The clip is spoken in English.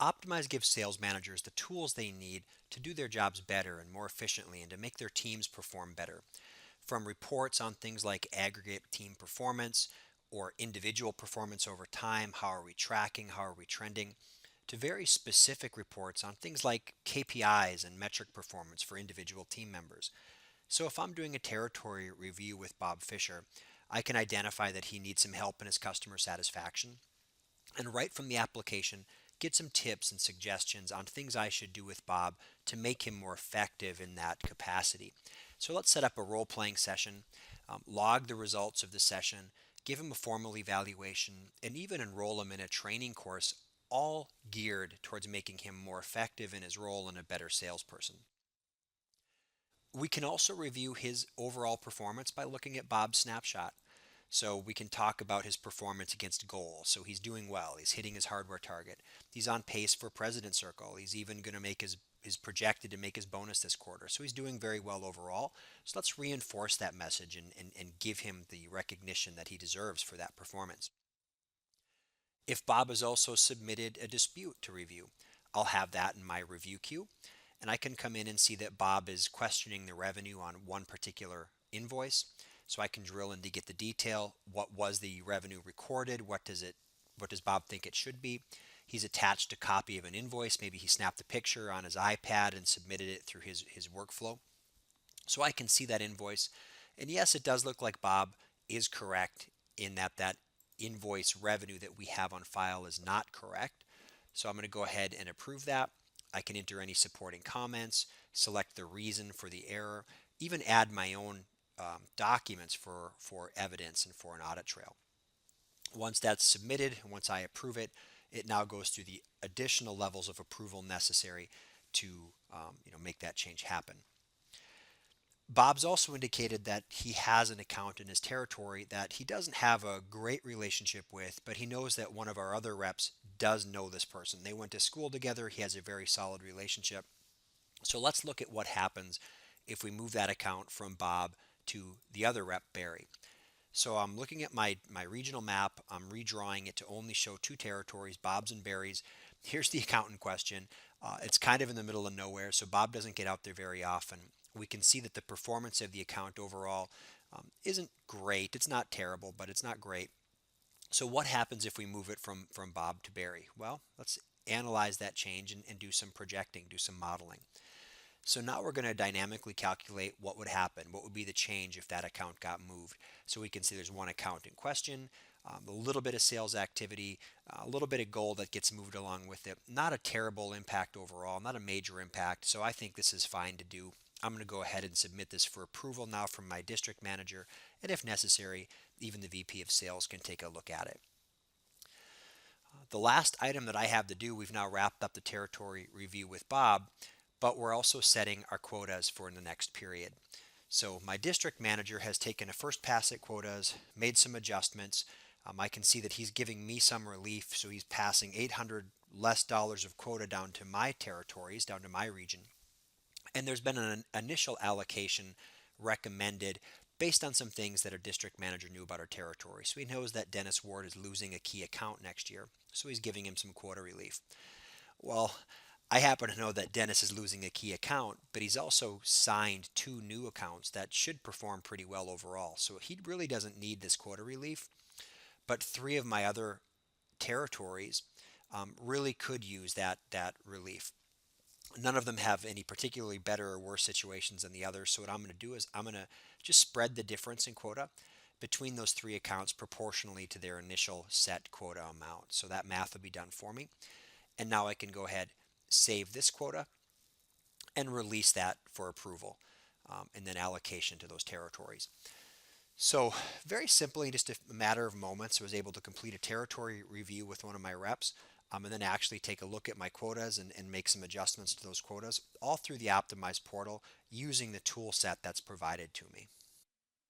Optymyze gives sales managers the tools they need to do their jobs better and more efficiently and to make their teams perform better. From reports on things like aggregate team performance or individual performance over time, how are we tracking, how are we trending, to very specific reports on things like KPIs and metric performance for individual team members. So if I'm doing a territory review with Bob Fisher, I can identify that he needs some help in his customer satisfaction and right from the application, get some tips and suggestions on things I should do with Bob to make him more effective in that capacity. So let's set up a role playing session, log the results of the session, give him a formal evaluation, and even enroll him in a training course, all geared towards making him more effective in his role and a better salesperson. We can also review his overall performance by looking at Bob's snapshot. So we can talk about his performance against goals. So he's doing well. He's hitting his hardware target. He's on pace for President Circle. He's even going to make his projected to make his bonus this quarter. So he's doing very well overall. So let's reinforce that message and give him the recognition that he deserves for that performance. If Bob has also submitted a dispute to review, I'll have that in my review queue. And I can come in and see that Bob is questioning the revenue on one particular invoice. So I can drill in to get the detail. What was the revenue recorded? What does Bob think it should be? He's attached a copy of an invoice. Maybe he snapped a picture on his iPad and submitted it through his workflow. So I can see that invoice. And yes, it does look like Bob is correct in that invoice revenue that we have on file is not correct. So I'm going to go ahead and approve that. I can enter any supporting comments, select the reason for the error, even add my own documents for evidence and for an audit trail. Once that's submitted, once I approve it, it now goes through the additional levels of approval necessary to make that change happen. Bob's also indicated that he has an account in his territory that he doesn't have a great relationship with, but he knows that one of our other reps does know this person. They went to school together. He has a very solid relationship. So let's look at what happens if we move that account from Bob to the other rep, Barry. So I'm looking at my regional map. I'm redrawing it to only show two territories, Bob's and Barry's. Here's the account in question. It's kind of in the middle of nowhere, so Bob doesn't get out there very often. We can see that the performance of the account overall isn't great. It's not terrible, but it's not great. So what happens if we move it from Bob to Barry? Well, let's analyze that change and do some projecting, do some modeling. So now we're going to dynamically calculate what would happen, what would be the change if that account got moved. So we can see there's one account in question, a little bit of sales activity, a little bit of goal that gets moved along with it. Not a terrible impact overall, not a major impact. So I think this is fine to do. I'm going to go ahead and submit this for approval now from my district manager, and if necessary, even the VP of sales can take a look at it. The last item that I have to do, we've now wrapped up the territory review with Bob, but we're also setting our quotas for the next period. So my district manager has taken a first pass at quotas, made some adjustments. I can see that he's giving me some relief, so he's passing $800 less of quota down to my territories, down to my region. And there's been an initial allocation recommended based on some things that our district manager knew about our territory. So he knows that Dennis Ward is losing a key account next year, so he's giving him some quota relief. Well, I happen to know that Dennis is losing a key account, but he's also signed two new accounts that should perform pretty well overall. So he really doesn't need this quota relief, but three of my other territories really could use that relief. None of them have any particularly better or worse situations than the others. So what I'm going to do is I'm going to just spread the difference in quota between those three accounts proportionally to their initial set quota amount. So that math will be done for me. And now I can go ahead, save this quota, and release that for approval, and then allocation to those territories. So very simply, just a matter of moments, I was able to complete a territory review with one of my reps, and then actually take a look at my quotas and make some adjustments to those quotas, all through the Optymyze portal using the tool set that's provided to me.